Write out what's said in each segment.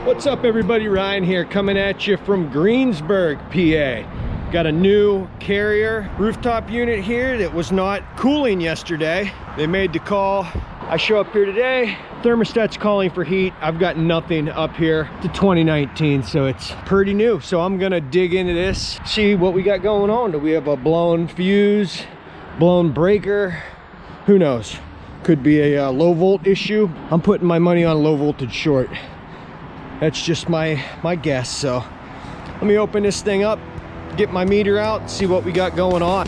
What's up everybody, Ryan here coming at you from Greensburg, PA. Got a new Carrier rooftop unit here that was not cooling yesterday. They made the call. I show up here today, thermostat's calling for heat. I've got nothing up here to 2019, so it's pretty new. So I'm gonna dig into this, see what we got going on. Do we have a blown fuse, blown breaker? Who knows? Could be a low volt issue. I'm putting my money on low voltage short. That's just my guess. So let me open this thing up, get my meter out, see what we got going on.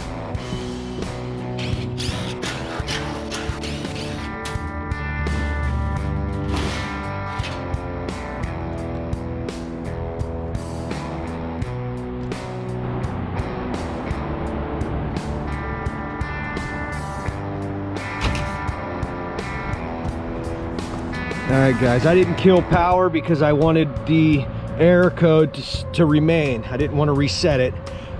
All right guys, I didn't kill power because I wanted the error code to remain. I didn't want to reset it.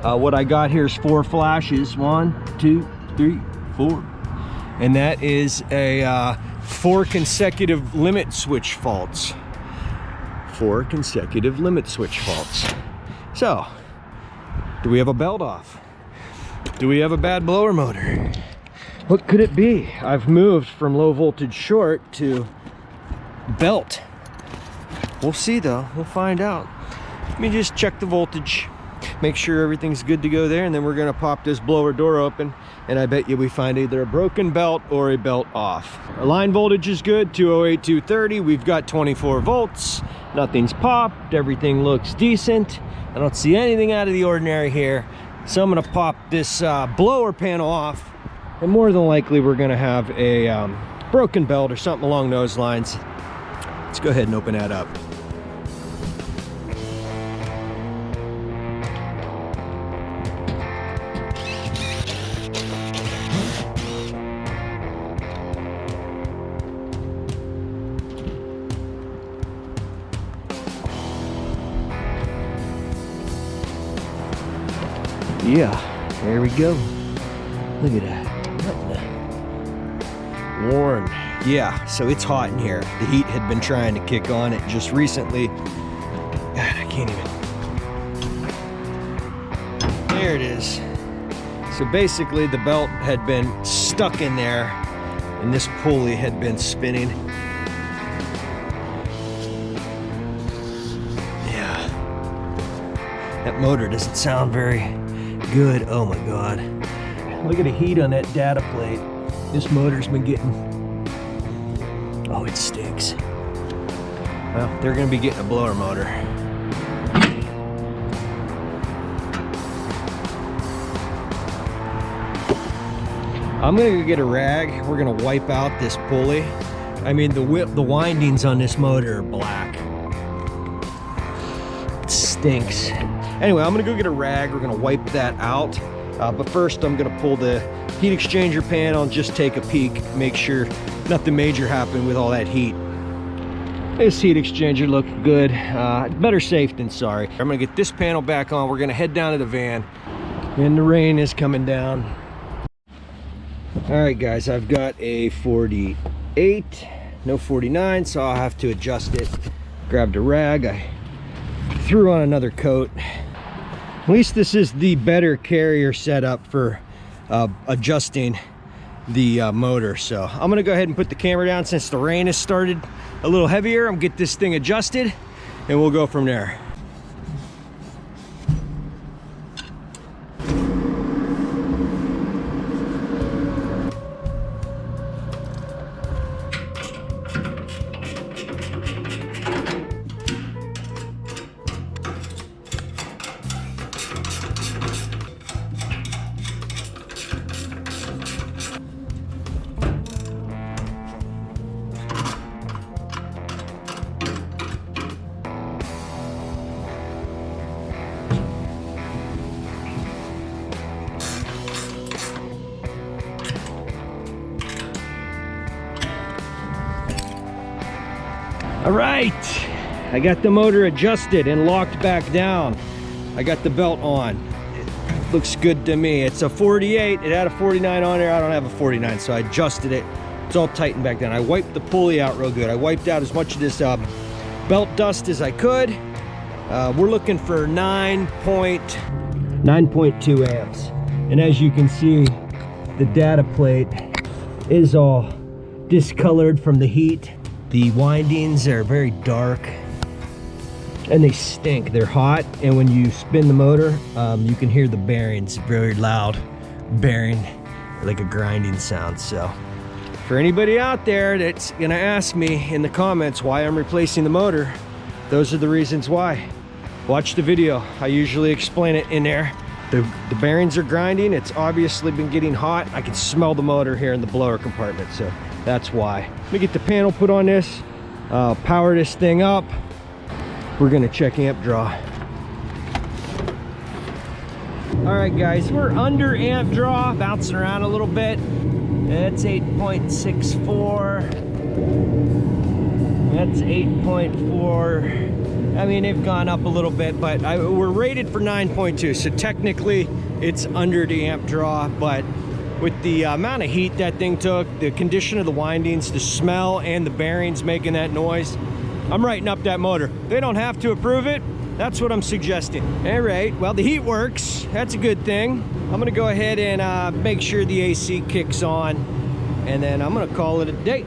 What I got here is 4 flashes. 1, 2, 3, 4. And that is a 4 consecutive limit switch faults. 4 consecutive limit switch faults. So, do we have a belt off? Do we have a bad blower motor? What could it be? I've moved from low voltage short to belt. We'll see though, we'll find out. Let me just check the voltage, make sure everything's good to go there, and then we're gonna pop this blower door open, and I bet you we find either a broken belt or a belt off. Our line voltage is good, 208, 230. We've got 24 volts. Nothing's popped, everything looks decent. I don't see anything out of the ordinary here. So I'm gonna pop this blower panel off, and more than likely we're gonna have a broken belt or something along those lines. Let's go ahead and open that up. Yeah, there we go. Look at that. Warm. Yeah, so it's hot in here. The heat had been trying to kick on it just recently. God, I can't even. There it is. So basically the belt had been stuck in there and this pulley had been spinning. Yeah. That motor doesn't sound very good. Oh my God. Look at the heat on that data plate. This motor's been getting, oh, it stinks. Well, they're gonna be getting a blower motor. I'm gonna go get a rag. We're gonna wipe out this pulley. I mean, the windings on this motor are black. It stinks. Anyway, I'm gonna go get a rag. We're gonna wipe that out. But first, I'm gonna pull the heat exchanger panel and just take a peek, make sure nothing major happened with all that heat. This heat exchanger looked good. Better safe than sorry. I'm gonna get this panel back on. We're gonna head down to the van, and the rain is coming down. All right, guys, I've got a 48, no 49, so I'll have to adjust it. Grabbed a rag, I threw on another coat. At least this is the better Carrier setup for adjusting the motor. So I'm gonna go ahead and put the camera down since the rain has started a little heavier. I'm gonna get this thing adjusted and we'll go from there. All right, I got the motor adjusted and locked back down. I got the belt on. It looks good to me. It's a 48, it had a 49 on there. I don't have a 49, so I adjusted it. It's all tightened back down. I wiped the pulley out real good. I wiped out as much of this belt dust as I could. We're looking for 9.2 amps. And as you can see, the data plate is all discolored from the heat. The windings are very dark and they stink. They're hot, and when you spin the motor, you can hear the bearings, very loud bearing, like a grinding sound. So for anybody out there that's gonna ask me in the comments why I'm replacing the motor, those are the reasons why. Watch the video. I usually explain it in there. The bearings are grinding. It's obviously been getting hot. I can smell the motor here in the blower compartment, so that's why. Let me get the panel put on this, power this thing up. We're gonna check amp draw. All right, guys, we're under amp draw, bouncing around a little bit. That's 8.64. That's 8.4. I mean, they've gone up a little bit, but we're rated for 9.2, so technically it's under the amp draw. But with the amount of heat that thing took, the condition of the windings, the smell, and the bearings making that noise, I'm writing up that motor. They don't have to approve it. That's what I'm suggesting. All right, well, the heat works. That's a good thing. I'm gonna go ahead and make sure the AC kicks on, and then I'm gonna call it a day.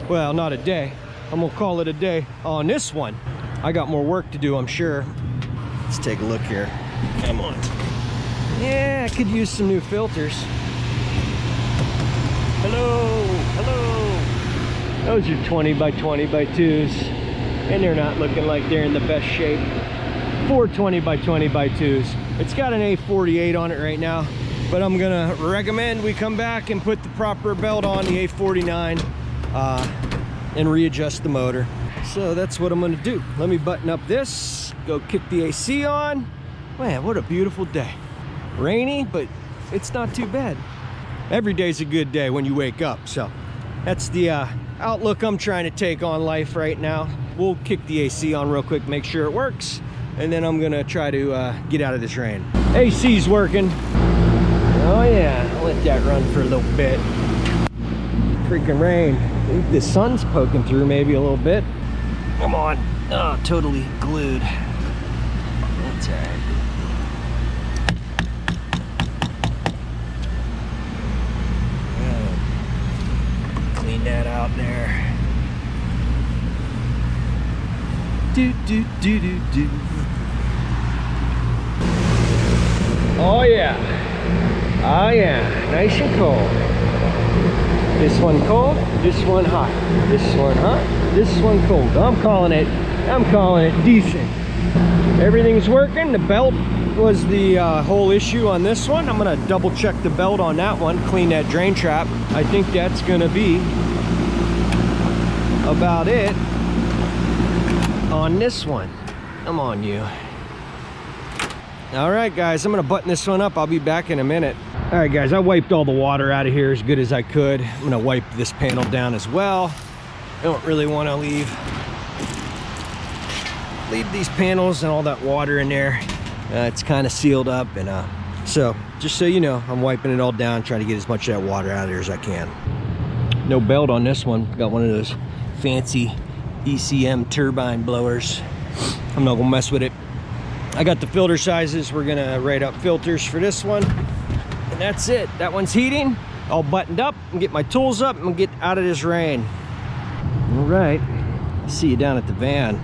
Well, not a day. I'm gonna call it a day on this one. I got more work to do, I'm sure. Let's take a look here. Come on. Yeah, I could use some new filters. Hello, hello. Those are 20 by 20 by 2s, and they're not looking like they're in the best shape. 420 by 20 by 2s. It's got an A48 on it right now, but I'm gonna recommend we come back and put the proper belt on the A49 and readjust the motor. So that's what I'm gonna do. Let me button up this, go kick the AC on. Man, what a beautiful day. Rainy, but it's not too bad. Every day's a good day when you wake up. So that's the outlook I'm trying to take on life right now. We'll kick the AC on real quick, make sure it works, and then I'm gonna try to get out of this rain. AC's working. Oh yeah, I'll let that run for a little bit. Freaking rain. I think the sun's poking through maybe a little bit. Come on. Oh, totally glued. That's all right. Clean that out there. Do, do, do, do, do. Oh yeah. Oh yeah. Nice and cold. This one cold, this one hot. This one hot, this one cold. I'm calling it decent. Everything's working. The belt was the whole issue on this one. I'm gonna double check the belt on that one, clean that drain trap. I think that's gonna be about it on this one. Come on, you. All right, guys, I'm gonna button this one up. I'll be back in a minute. All right, guys, I wiped all the water out of here as good as I could. I'm gonna wipe this panel down as well. I don't really wanna leave these panels and all that water in there. It's kind of sealed up, and so just so you know, I'm wiping it all down, trying to get as much of that water out of there as I can. No belt on this one. Got one of those fancy ECM turbine blowers. I'm not gonna mess with it. I got the filter sizes. We're gonna write up filters for this one. And that's it. That one's heating, all buttoned up, and get my tools up and get out of this rain. All right, see you down at the van.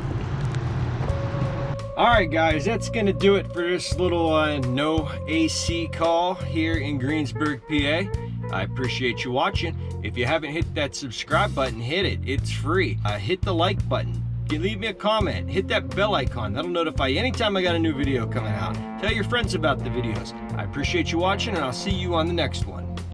All right, guys, that's gonna do it for this little no AC call here in Greensburg, PA. I appreciate you watching. If you haven't hit that subscribe button, hit it. It's free. Hit the like button. You can leave me a comment, hit that bell icon. That'll notify you anytime I got a new video coming out. Tell your friends about the videos. I appreciate you watching, and I'll see you on the next one.